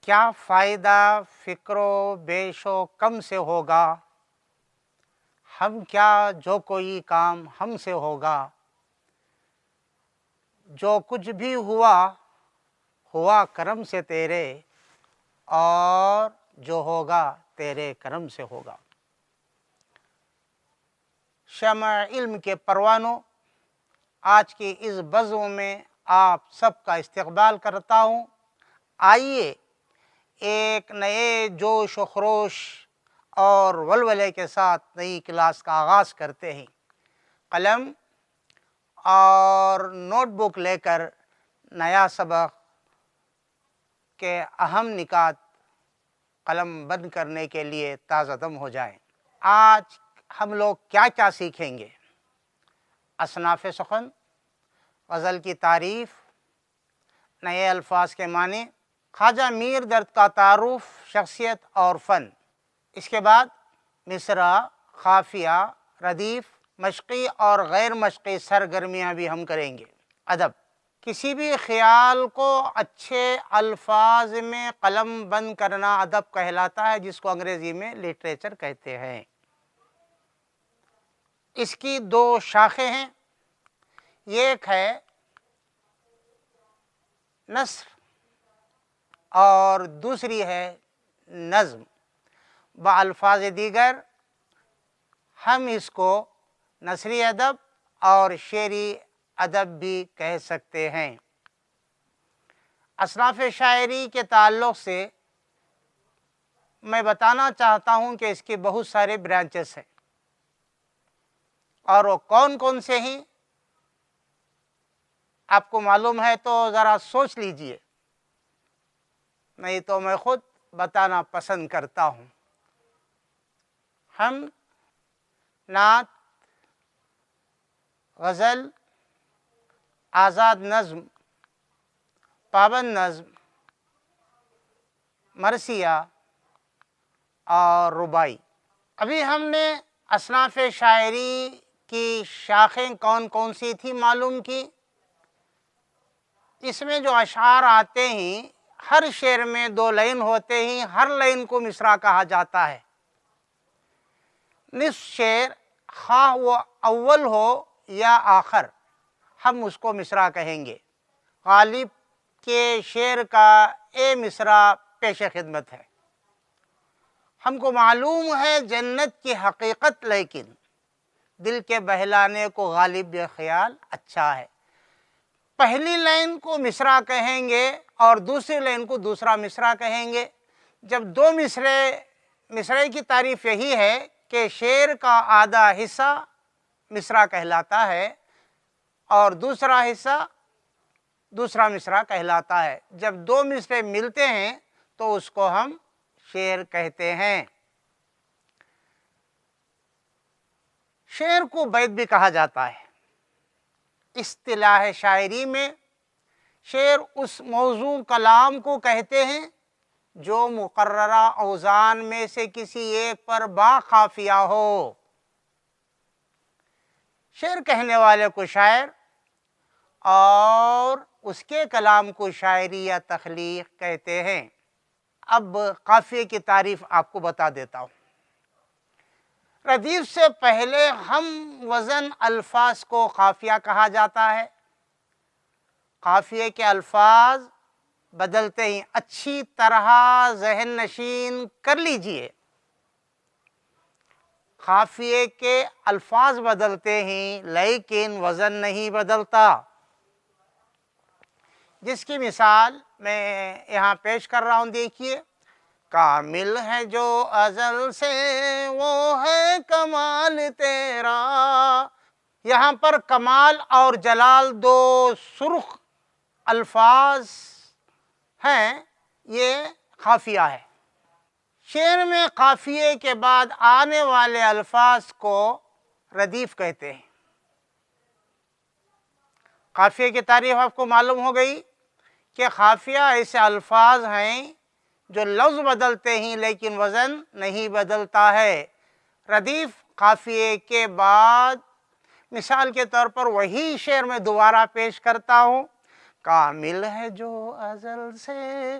کیا فائدہ فکر و بیش و کم سے ہوگا، ہم کیا جو کوئی کام ہم سے ہوگا، جو کچھ بھی ہوا ہوا کرم سے تیرے، اور جو ہوگا تیرے کرم سے ہوگا۔ شمع علم کے پروانوں، آج کی اس بزم میں آپ سب کا استقبال کرتا ہوں۔ آئیے ایک نئے جوش و خروش اور ولولے کے ساتھ نئی کلاس کا آغاز کرتے ہیں۔ قلم اور نوٹ بک لے کر نیا سبق کے اہم نکات قلم بند کرنے کے لیے تازہ دم ہو جائیں۔ آج ہم لوگ کیا سیکھیں گے؟ اصناف سخن، غزل کی تعریف، نئے الفاظ کے معنی، خواجہ میر درد کا تعارف، شخصیت اور فن۔ اس کے بعد مصرع، قافیہ، ردیف، مشقی اور غیر مشقی سرگرمیاں بھی ہم کریں گے۔ ادب، کسی بھی خیال کو اچھے الفاظ میں قلم بند کرنا ادب کہلاتا ہے، جس کو انگریزی میں لٹریچر کہتے ہیں۔ اس کی دو شاخیں ہیں، ایک ہے نثر اور دوسری ہے نظم۔ بالفاظ دیگر ہم اس کو نثری ادب اور شعری ادب بھی کہہ سکتے ہیں۔ اصناف شاعری کے تعلق سے میں بتانا چاہتا ہوں کہ اس کے بہت سارے برانچز ہیں، اور وہ کون کون سے ہیں آپ کو معلوم ہے تو ذرا سوچ لیجئے، نہیں تو میں خود بتانا پسند کرتا ہوں۔ ہم نعت، غزل، آزاد نظم، پابند نظم، مرثیہ اور رباعی۔ ابھی ہم نے اصناف شاعری کی شاخیں کون کون سی تھی معلوم کی۔ اس میں جو اشعار آتے ہیں، ہر شعر میں دو لائن ہوتے ہیں، ہر لائن کو مصرع کہا جاتا ہے۔ نصف شعر خواہ وہ اول ہو یا آخر، ہم اس کو مصرع کہیں گے۔ غالب کے شعر کا مصرع پیش خدمت ہے۔ ہم کو معلوم ہے جنت کی حقیقت، لیکن دل کے بہلانے کو غالب یہ خیال اچھا ہے۔ پہلی لائن کو مصرع کہیں گے اور دوسری لائن کو دوسرا مصرع کہیں گے۔ جب دو مصرعے کی تعریف یہی ہے کہ شعر کا آدھا حصہ مصرع کہلاتا ہے اور دوسرا حصہ دوسرا مصرع کہلاتا ہے۔ جب دو مصرعے ملتے ہیں تو اس کو ہم شعر کہتے ہیں۔ شعر کو بیت بھی کہا جاتا ہے۔ اصطلاح شاعری میں شعر اس موضوع کلام کو کہتے ہیں جو مقررہ اوزان میں سے کسی ایک پر با قافیہ ہو۔ شعر کہنے والے کو شاعر اور اس کے کلام کو شاعری یا تخلیق کہتے ہیں۔ اب قافیے کی تعریف آپ کو بتا دیتا ہوں۔ ردیف سے پہلے ہم وزن الفاظ کو قافیہ کہا جاتا ہے۔ قافیے کے الفاظ بدلتے ہیں، اچھی طرح ذہن نشین کر لیجئے۔ قافیے کے الفاظ بدلتے ہیں لیکن وزن نہیں بدلتا۔ جس کی مثال میں یہاں پیش کر رہا ہوں، دیکھیے۔ کامل ہے جو ازل سے وہ ہے کمال تیرا۔ یہاں پر کمال اور جلال دو سرخ الفاظ ہیں، یہ قافیہ ہے۔ شعر میں قافیے کے بعد آنے والے الفاظ کو ردیف کہتے ہیں۔ قافیے کی تعریف آپ کو معلوم ہو گئی کہ قافیہ ایسے الفاظ ہیں جو لفظ بدلتے ہیں لیکن وزن نہیں بدلتا ہے۔ ردیف قافیے کے بعد، مثال کے طور پر وہی شعر میں دوبارہ پیش کرتا ہوں۔ کامل ہے جو ازل سے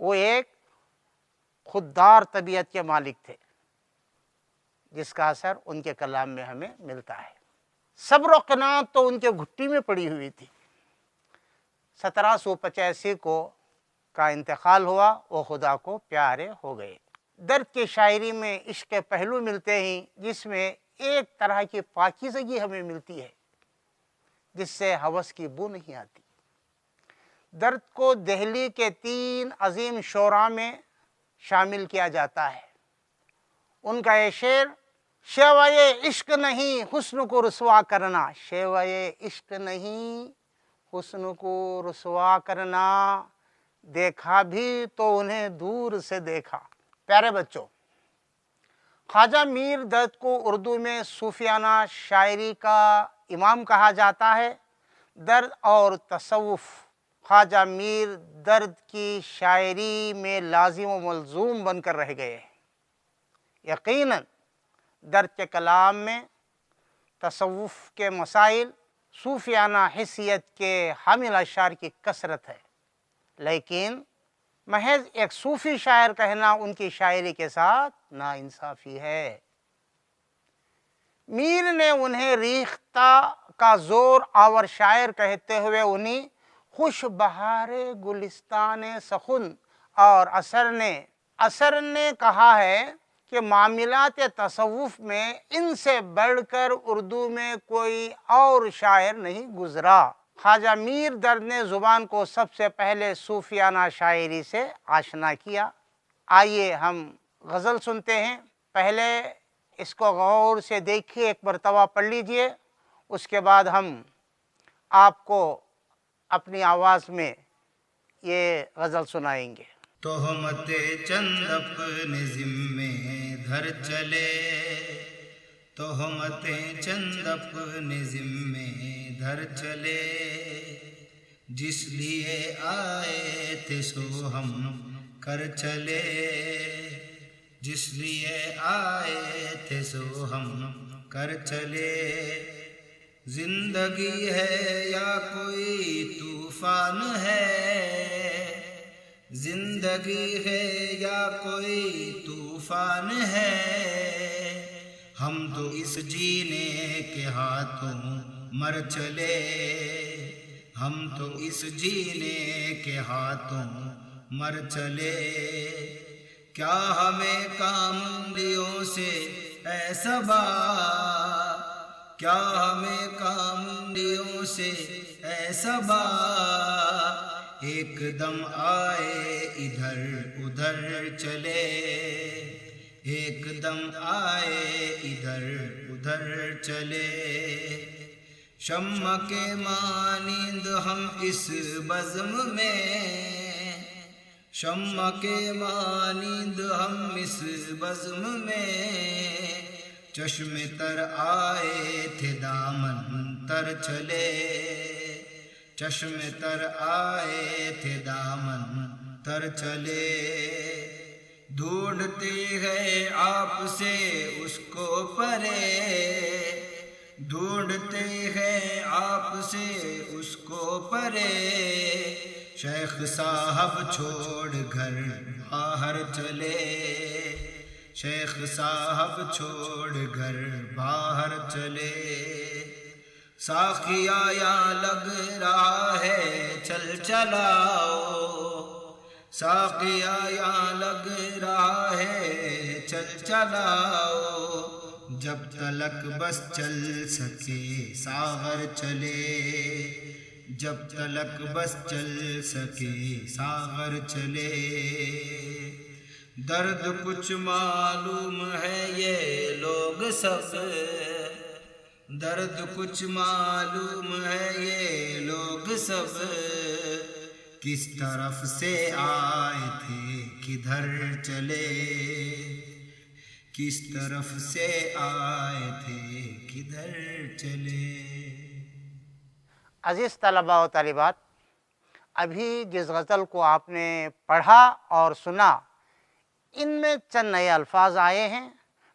وہ ایک خوددار طبیعت کے مالک تھے، جس کا اثر ان کے کلام میں ہمیں ملتا ہے۔ صبر و قناعت تو ان کے گھٹی میں پڑی ہوئی تھی۔ 1785 کو کا انتقال ہوا، وہ خدا کو پیارے ہو گئے۔ درد کی شاعری میں عشق کے پہلو ملتے ہیں، جس میں ایک طرح کی پاکیزگی ہمیں ملتی ہے جس سے ہوس کی بو نہیں آتی۔ درد کو دہلی کے 3 عظیم شعراء میں شامل کیا جاتا ہے۔ ان کا یہ شعر، شیوائے عشق نہیں حسن کو رسوا کرنا، شیوائے عشق نہیں حسن کو رسوا کرنا، دیکھا بھی تو انہیں دور سے دیکھا۔ پیارے بچوں، خواجہ میر درد کو اردو میں صوفیانہ شاعری کا امام کہا جاتا ہے۔ درد اور تصوف خواجہ میر درد کی شاعری میں لازم و ملزوم بن کر رہ گئے۔ یقیناً درد کے کلام میں تصوف کے مسائل، صوفیانہ حیثیت کے حامل اشعار کی کثرت ہے، لیکن محض ایک صوفی شاعر کہنا ان کی شاعری کے ساتھ ناانصافی ہے۔ میر نے انہیں ریختہ کا زور آور شاعر کہتے ہوئے انہیں خوش بہار گلستان سخن، اور اثر نے کہا ہے کہ معاملات تصوف میں ان سے بڑھ کر اردو میں کوئی اور شاعر نہیں گزرا۔ خواجہ میر درد نے زبان کو سب سے پہلے صوفیانہ شاعری سے آشنا کیا۔ آئیے ہم غزل سنتے ہیں۔ پہلے اس کو غور سے دیکھیے، ایک مرتبہ پڑھ لیجئے، اس کے بعد ہم آپ کو اپنی آواز میں یہ غزل سنائیں گے۔ تہمت چند اپنے ذمے دھر چلے، تہمت چند اپنے ذمے دھر چلے، جس لیے آئے تھے سو ہم کر چلے، جس لیے آئے تھے سو ہم کر چلے، زندگی ہے یا کوئی طوفان ہے، زندگی ہے یا کوئی طوفان ہے، ہم تو اس جینے کے ہاتھوں مر چلے، ہم تو اس جینے کے ہاتھوں مر چلے، کیا ہمیں کامندیوں سے اے صبا، کیا ہمیں کامندیوں سے اے صبا، ایک دم آئے ادھر ادھر چلے، ایک دم آئے ادھر ادھر چلے، شمع کے مانند ہم اس بزم میں، شمع کے مانند ہم اس بزم میں، چشم تر آئے تھے دامن تر چلے، چشم تر آئے تھے دامن تر چلے، ڈھونڈتے ہیں آپ سے اس کو پرے، ڈھونڈتے ہیں آپ سے اس کو پرے، شیخ صاحب چھوڑ گھر باہر چلے، شیخ صاحب چھوڑ گھر باہر چلے، ساقیا یا لگ رہا ہے چل چلاؤ، ساقیا یا لگ رہا ہے چل چلاؤ، جب تلک بس چل سکے ساغر چلے، جب تلک بس چل سکے ساغر چلے، درد کچھ معلوم ہے یہ لوگ سب، درد کچھ معلوم ہے یہ لوگ سب، کس طرف سے آئے تھے کدھر چلے، کس طرف سے آئے تھے کدھر چلے۔ عزیز طلباء و طالبات، ابھی جس غزل کو آپ نے پڑھا اور سنا، ان میں چند نئے الفاظ آئے ہیں،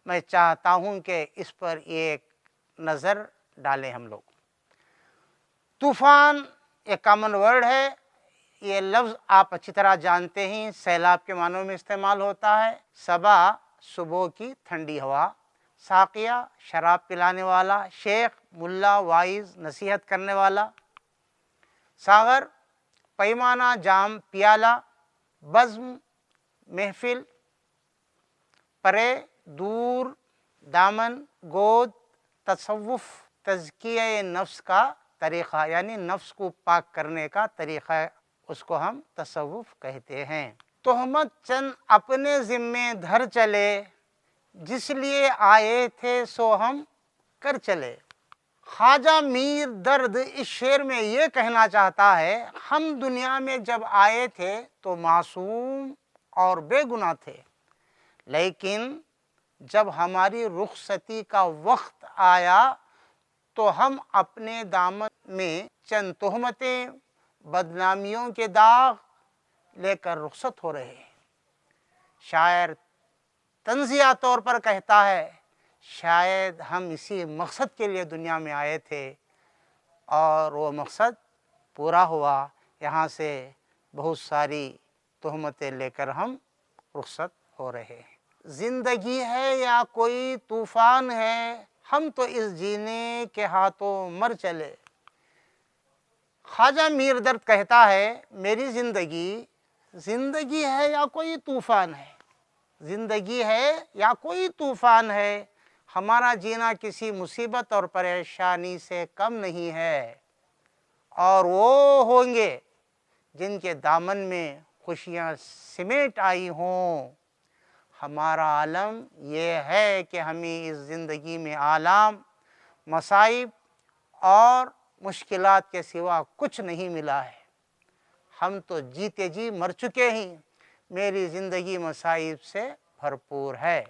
میں چاہتا ہوں کہ اس پر ایک نظر ڈالیں ہم لوگ۔ طوفان ایک کامن ورڈ ہے، یہ لفظ آپ اچھی طرح جانتے ہیں، سیلاب کے معنوں میں استعمال ہوتا ہے۔ صبا صبح کی ٹھنڈی ہوا، ساقیہ شراب پلانے والا، شیخ ملا وائز نصیحت کرنے والا، ساغر پیمانہ جام پیالہ، بزم محفل، پرے دور دامن گود، تصوف تزکیہ نفس کا طریقہ، یعنی نفس کو پاک کرنے کا طریقہ، اس کو ہم تصوف کہتے ہیں۔ تہمت چند اپنے ذمے دھر چلے، جس لیے آئے تھے سو ہم کر چلے۔ خواجہ میر درد اس شعر میں یہ کہنا چاہتا ہے، ہم دنیا میں جب آئے تھے تو معصوم اور بے گناہ تھے، لیکن جب ہماری رخصتی کا وقت آیا تو ہم اپنے دامن میں چند تہمتیں، بدنامیوں کے داغ لے کر رخصت ہو رہے ہیں۔ شاعر طنزیہ طور پر کہتا ہے، شاید ہم اسی مقصد کے لیے دنیا میں آئے تھے اور وہ مقصد پورا ہوا، یہاں سے بہت ساری تہمتیں لے کر ہم رخصت ہو رہے ہیں۔ زندگی ہے یا کوئی طوفان ہے، ہم تو اس جینے کے ہاتھوں مر چلے۔ خواجہ میر درد کہتا ہے، میری زندگی ہے یا کوئی طوفان ہے، زندگی ہے یا کوئی طوفان ہے، ہمارا جینا کسی مصیبت اور پریشانی سے کم نہیں ہے، اور وہ ہوں گے جن کے دامن میں خوشیاں سمیٹ آئی ہوں۔ ہمارا عالم یہ ہے کہ ہمیں اس زندگی میں آلام، مصائب اور مشکلات کے سوا کچھ نہیں ملا ہے، ہم تو جیتے جی مر چکے ہیں، میری زندگی مصائب سے بھرپور ہے۔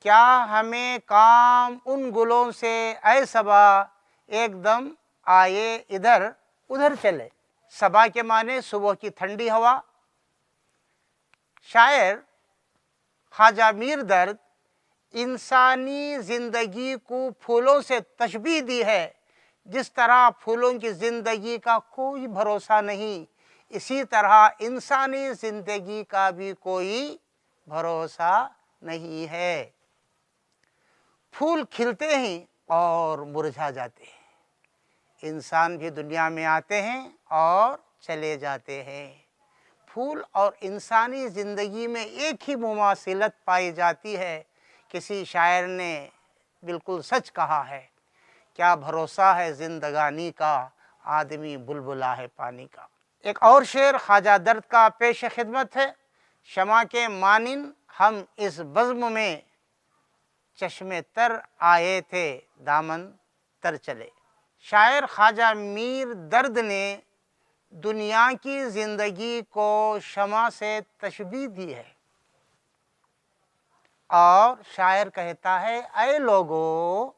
کیا ہمیں کام ان گلوں سے اے صبا، ایک دم آئے ادھر ادھر چلے۔ صبا کے معنی صبح کی ٹھنڈی ہوا۔ شاعر خواجہ میر درد انسانی زندگی کو پھولوں سے تشبیہ دی ہے، جس طرح پھولوں کی زندگی کا کوئی بھروسہ نہیں، اسی طرح انسانی زندگی کا بھی کوئی بھروسہ نہیں ہے۔ پھول کھلتے ہیں اور مرجھا جاتے ہیں، انسان بھی دنیا میں آتے ہیں اور چلے جاتے ہیں۔ پھول اور انسانی زندگی میں ایک ہی مماثلت پائی جاتی ہے۔ کسی شاعر نے بالکل سچ کہا ہے، کیا بھروسہ ہے زندگانی کا، آدمی بلبلا ہے پانی کا۔ ایک اور شعر خواجہ درد کا پیش خدمت ہے، شمع کے مانند ہم اس بزم میں چشم تر آئے تھے، دامن تر چلے۔ شاعر خواجہ میر درد نے دنیا کی زندگی کو شمع سے تشبیہ دی ہے، اور شاعر کہتا ہے، اے لوگو،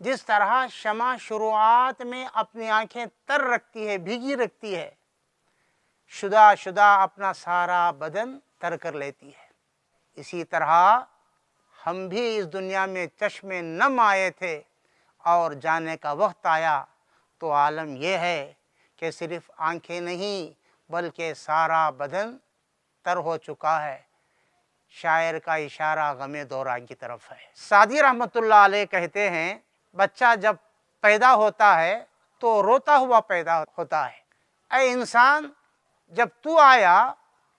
جس طرح شمع شروعات میں اپنی آنکھیں تر رکھتی ہے، بھیگی رکھتی ہے، شدہ اپنا سارا بدن تر کر لیتی ہے، اسی طرح ہم بھی اس دنیا میں چشم نم آئے تھے اور جانے کا وقت آیا تو عالم یہ ہے کہ صرف آنکھیں نہیں بلکہ سارا بدن تر ہو چکا ہے۔ شاعر کا اشارہ غم دوران کی طرف ہے۔ سعدی رحمۃ اللہ علیہ کہتے ہیں، بچہ جب پیدا ہوتا ہے تو روتا ہوا پیدا ہوتا ہے۔ اے انسان، جب تو آیا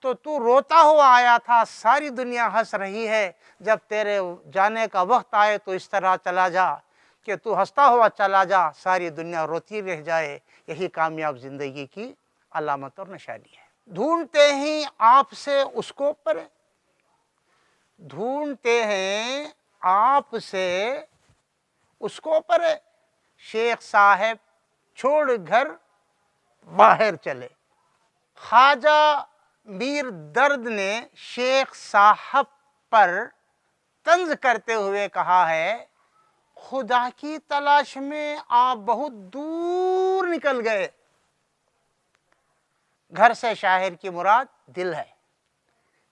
تو تو روتا ہوا آیا تھا، ساری دنیا ہنس رہی ہے، جب تیرے جانے کا وقت آئے تو اس طرح چلا جا کہ تو ہنستا ہوا چلا جا، ساری دنیا روتی رہ جائے۔ یہی کامیاب زندگی کی علامت اور نشانی ہے۔ ڈھونڈتے ہیں آپ سے اس کو پرے، ڈھونڈتے ہیں آپ سے اس کو پرے، شیخ صاحب چھوڑ گھر باہر چلے۔ خواجہ میر درد نے شیخ صاحب پر طنز کرتے ہوئے کہا ہے، خدا کی تلاش میں آپ بہت دور نکل گئے۔ گھر سے شاعر کی مراد دل ہے،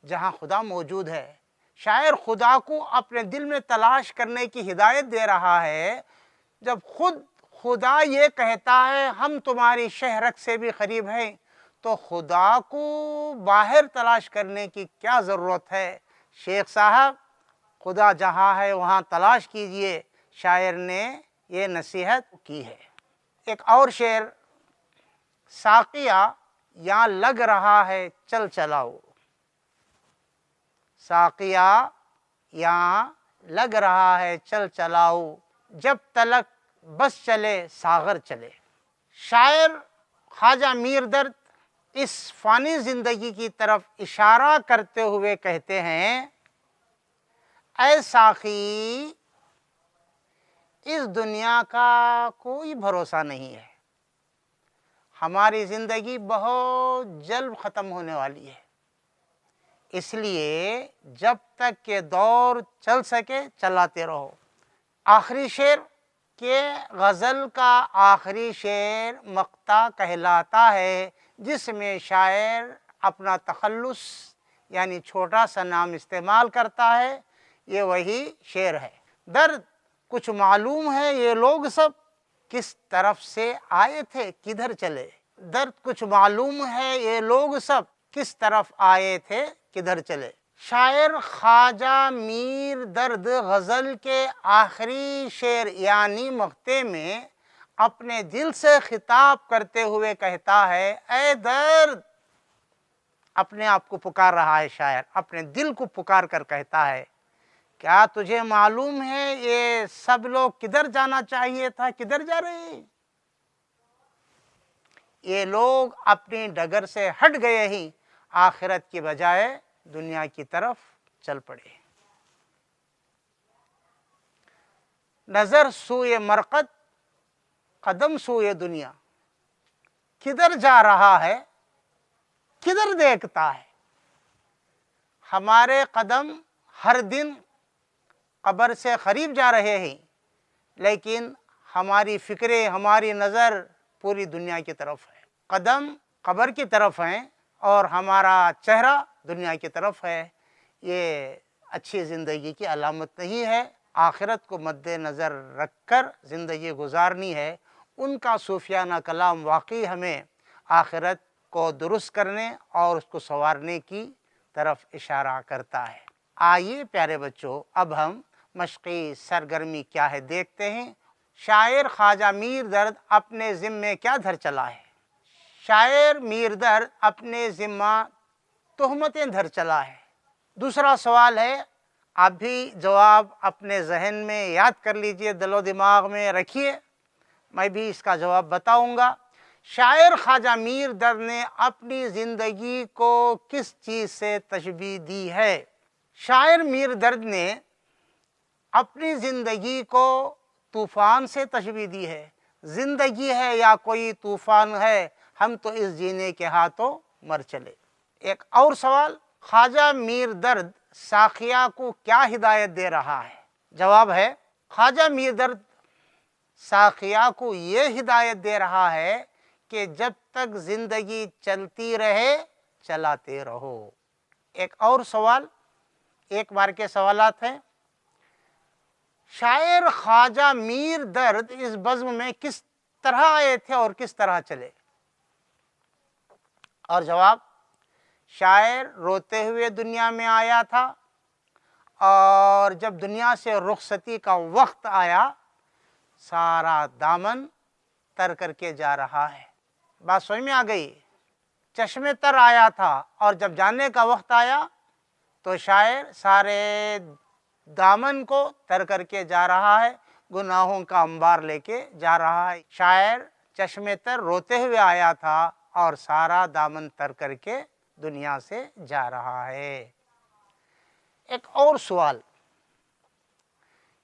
جہاں خدا موجود ہے۔ شاعر خدا کو اپنے دل میں تلاش کرنے کی ہدایت دے رہا ہے۔ جب خود خدا یہ کہتا ہے، ہم تمہاری شہرک سے بھی قریب ہیں، تو خدا کو باہر تلاش کرنے کی کیا ضرورت ہے؟ شیخ صاحب، خدا جہاں ہے وہاں تلاش کیجئے، شاعر نے یہ نصیحت کی ہے۔ ایک اور شعر، ساقیہ یہاں لگ رہا ہے چل چلاؤ، ساقیہ یہاں لگ رہا ہے چل چلاؤ، جب تلک بس چلے ساغر چلے۔ شاعر خواجہ میر درد اس فانی زندگی کی طرف اشارہ کرتے ہوئے کہتے ہیں، اے ساقی، اس دنیا کا کوئی بھروسہ نہیں ہے، ہماری زندگی بہت جلد ختم ہونے والی ہے، اس لیے جب تک کہ دور چل سکے چلاتے رہو۔ آخری شعر کہ غزل کا آخری شعر مقطع کہلاتا ہے، جس میں شاعر اپنا تخلص یعنی چھوٹا سا نام استعمال کرتا ہے، یہ وہی شعر ہے۔ درد کچھ معلوم ہے یہ لوگ سب کس طرف سے آئے تھے کدھر چلے، درد کچھ معلوم ہے یہ لوگ سب کس طرف آئے تھے کدھر چلے۔ شاعر خواجہ میر درد غزل کے آخری شعر یعنی مقطع میں اپنے دل سے خطاب کرتے ہوئے کہتا ہے، اے درد، اپنے آپ کو پکار رہا ہے شاعر، اپنے دل کو پکار کر کہتا ہے، کیا تجھے معلوم ہے یہ سب لوگ کدھر جانا چاہیے تھا کدھر جا رہے ہیں؟ یہ لوگ اپنی ڈگر سے ہٹ گئے ہی آخرت کی بجائے دنیا کی طرف چل پڑے۔ نظر سوئے مرقد، قدم سوئے دنیا، کدھر جا رہا ہے کدھر دیکھتا ہے؟ ہمارے قدم ہر دن قبر سے قریب جا رہے ہیں، لیکن ہماری فکریں، ہماری نظر پوری دنیا کی طرف ہے۔ قدم قبر کی طرف ہیں اور ہمارا چہرہ دنیا کی طرف ہے۔ یہ اچھی زندگی کی علامت نہیں ہے۔ آخرت کو مد نظر رکھ کر زندگی گزارنی ہے۔ ان کا صوفیانہ کلام واقعی ہمیں آخرت کو درست کرنے اور اس کو سنوارنے کی طرف اشارہ کرتا ہے۔ آئیے پیارے بچوں، اب ہم مشقی سرگرمی کیا ہے دیکھتے ہیں۔ شاعر خواجہ میر درد اپنے ذمے کیا دھر چلا ہے؟ شاعر میر درد اپنے ذمہ تہمتیں دھر چلا ہے۔ دوسرا سوال ہے، آپ بھی جواب اپنے ذہن میں یاد کر لیجئے، دل و دماغ میں رکھیے، میں بھی اس کا جواب بتاؤں گا۔ شاعر خواجہ میر درد نے اپنی زندگی کو کس چیز سے تشبیہ دی ہے؟ شاعر میر درد نے اپنی زندگی کو طوفان سے تشبیہ دی ہے۔ زندگی ہے یا کوئی طوفان ہے، ہم تو اس جینے کے ہاتھوں مر چلے۔ ایک اور سوال، خواجہ میر درد ساقیہ کو کیا ہدایت دے رہا ہے؟ جواب ہے، خواجہ میر درد ساقیہ کو یہ ہدایت دے رہا ہے کہ جب تک زندگی چلتی رہے چلاتے رہو۔ ایک اور سوال، ایک بار کے سوالات ہیں۔ شاعر خواجہ میر درد اس بزم میں کس طرح آئے تھے اور کس طرح چلے؟ اور جواب، شاعر روتے ہوئے دنیا میں آیا تھا، اور جب دنیا سے رخصتی کا وقت آیا سارا دامن تر کر کے جا رہا ہے۔ بات سمجھ میں آ گئی؟ چشمے تر آیا تھا اور جب جانے کا وقت آیا تو شاعر سارے دامن کو تر کر کے جا رہا ہے، گناہوں کا انبار لے کے جا رہا ہے۔ شاعر چشمے تر روتے ہوئے آیا تھا اور سارا دامن تر کر کے دنیا سے جا رہا ہے۔ ایک اور سوال،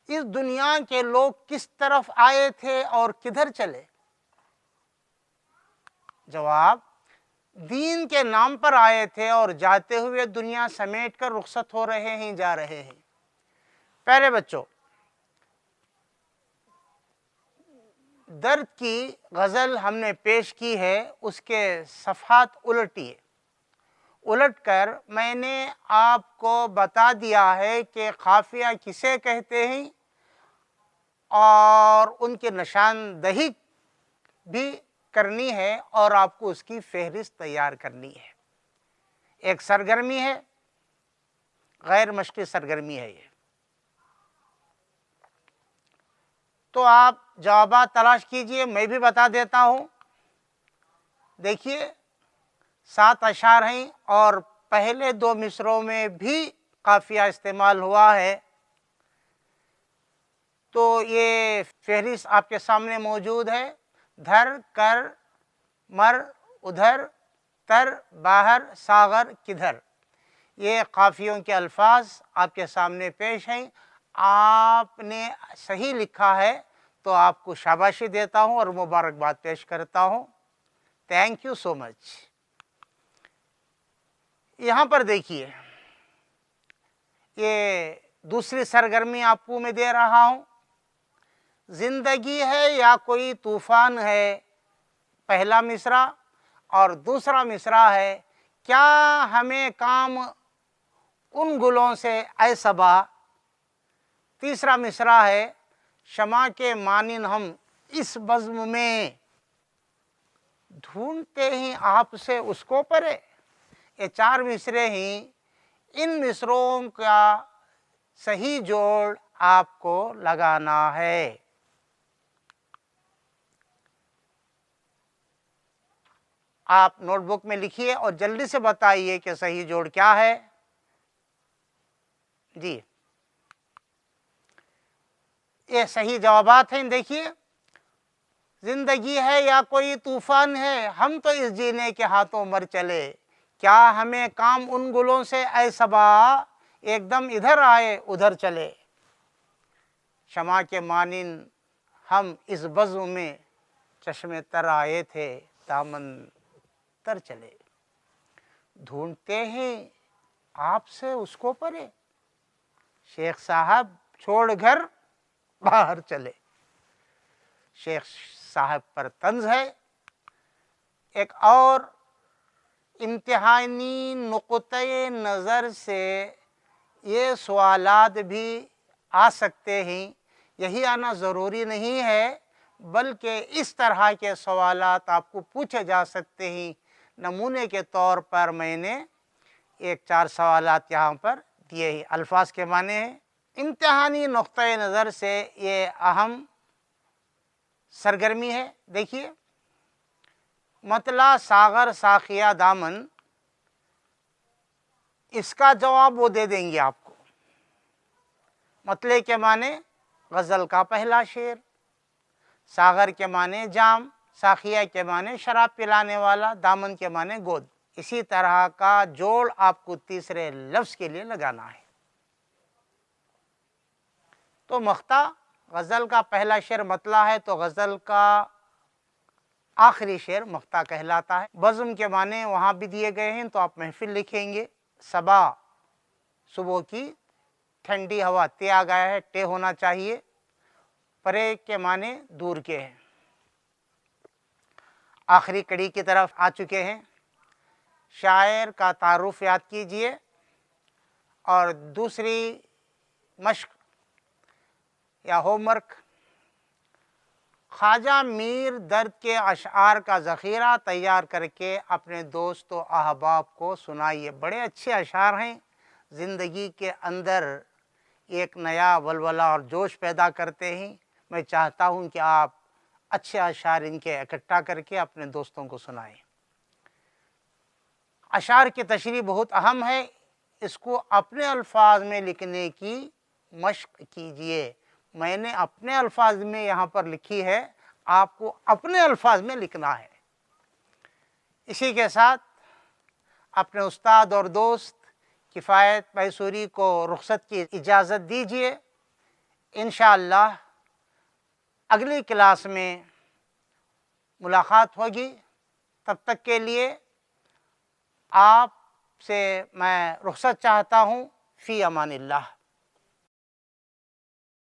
اس دنیا کے لوگ کس طرف آئے تھے اور کدھر چلے؟ جواب، دین کے نام پر آئے تھے اور جاتے ہوئے دنیا سمیٹ کر رخصت ہو رہے ہیں، جا رہے ہیں۔ پیارے بچوں، درد کی غزل ہم نے پیش کی ہے، اس کے صفحات الٹیے۔ الٹ کر میں نے آپ کو بتا دیا ہے کہ قافیہ کسے کہتے ہیں اور ان کی نشاندہی بھی کرنی ہے اور آپ کو اس کی فہرست تیار کرنی ہے۔ ایک سرگرمی ہے، غیر مشقی سرگرمی ہے یہ۔ تو آپ جوابات تلاش کیجئے، میں بھی بتا دیتا ہوں۔ دیکھیے 7 اشعار ہیں اور پہلے 2 مصروں میں بھی قافیہ استعمال ہوا ہے۔ تو یہ فہرست آپ کے سامنے موجود ہے۔ دھر، کر، مر، ادھر، تر، باہر، ساغر، کدھر، یہ قافیوں کے الفاظ آپ کے سامنے پیش ہیں۔ آپ نے صحیح لکھا ہے تو آپ کو شاباشی دیتا ہوں اور مبارکباد پیش کرتا ہوں۔ تھینک یو سو مچ۔ یہاں پر دیکھیے، یہ دوسری سرگرمی آپ کو میں دے رہا ہوں۔ زندگی ہے یا کوئی طوفان ہے، پہلا مصرع، اور دوسرا مصرع ہے کیا ہمیں کام ان گلوں سے اے صبا، تیسرا مصرع ہے شمع کے مانند ہم اس بزم میں ڈھونڈتے ہی آپ سے اس کو پرے۔ یہ 4 مصرے ہیں۔ ان مصروں کا صحیح جوڑ آپ کو لگانا ہے۔ آپ نوٹ بک میں لکھیے اور جلدی سے بتائیے کہ صحیح جوڑ کیا ہے۔ جی، یہ صحیح جوابات ہیں۔ دیکھیے، زندگی ہے یا کوئی طوفان ہے، ہم تو اس جینے کے ہاتھوں مر چلے، کیا ہمیں کام ان گلوں سے اے صبا، ایک دم ادھر آئے ادھر چلے۔ شمع کے مانند ہم اس بزم میں چشمے تر آئے تھے، دامن تر چلے، ڈھونڈتے ہیں آپ سے اس کو پرے، شیخ صاحب چھوڑ گھر باہر چلے۔ شیخ صاحب پر طنز ہے۔ ایک اور امتحانی نقطۂ نظر سے یہ سوالات بھی آ سکتے ہیں، یہی آنا ضروری نہیں ہے، بلکہ اس طرح کے سوالات آپ کو پوچھے جا سکتے ہیں۔ نمونے کے طور پر میں نے 4 سوالات یہاں پر دیے ہیں۔ الفاظ کے معنی ہیں۔ امتحانی نقطۂ نظر سے یہ اہم سرگرمی ہے۔ دیکھیے، مطلع ساغر ساقیہ دامن، اس کا جواب وہ دے دیں گے آپ کو۔ مطلع کے معنی غزل کا پہلا شعر، ساغر کے معنی جام، ساقیہ کے معنی شراب پلانے والا، دامن کے معنی گود۔ اسی طرح کا جوڑ آپ کو تیسرے لفظ کے لیے لگانا ہے۔ تو مقطع غزل کا پہلا شعر مطلع ہے تو غزل کا آخری شعر مقطع کہلاتا ہے۔ بزم کے معنی وہاں بھی دیے گئے ہیں تو آپ محفل لکھیں گے۔ صبا، صبح کی ٹھنڈی ہوا، تے آ گیا ہے، ٹے ہونا چاہیے۔ پرے کے معنی دور کے ہیں۔ آخری کڑی کی طرف آ چکے ہیں۔ شاعر کا تعارف یاد کیجئے اور دوسری مشق یا ہوم ورک، خواجہ میر درد کے اشعار کا ذخیرہ تیار کر کے اپنے دوست و احباب کو سنائیے۔ بڑے اچھے اشعار ہیں، زندگی کے اندر ایک نیا ولولہ اور جوش پیدا کرتے ہیں۔ میں چاہتا ہوں کہ آپ اچھے اشعار ان کے اکٹھا کر کے اپنے دوستوں کو سنائیں۔ اشعار کی تشریح بہت اہم ہے، اس کو اپنے الفاظ میں لکھنے کی مشق کیجئے۔ میں نے اپنے الفاظ میں یہاں پر لکھی ہے، آپ کو اپنے الفاظ میں لکھنا ہے۔ اسی کے ساتھ اپنے استاد اور دوست کفایت میسوری کو رخصت کی اجازت دیجئے۔ انشاءاللہ اگلی کلاس میں ملاقات ہوگی۔ تب تک کے لیے آپ سے میں رخصت چاہتا ہوں۔ فی امان اللہ۔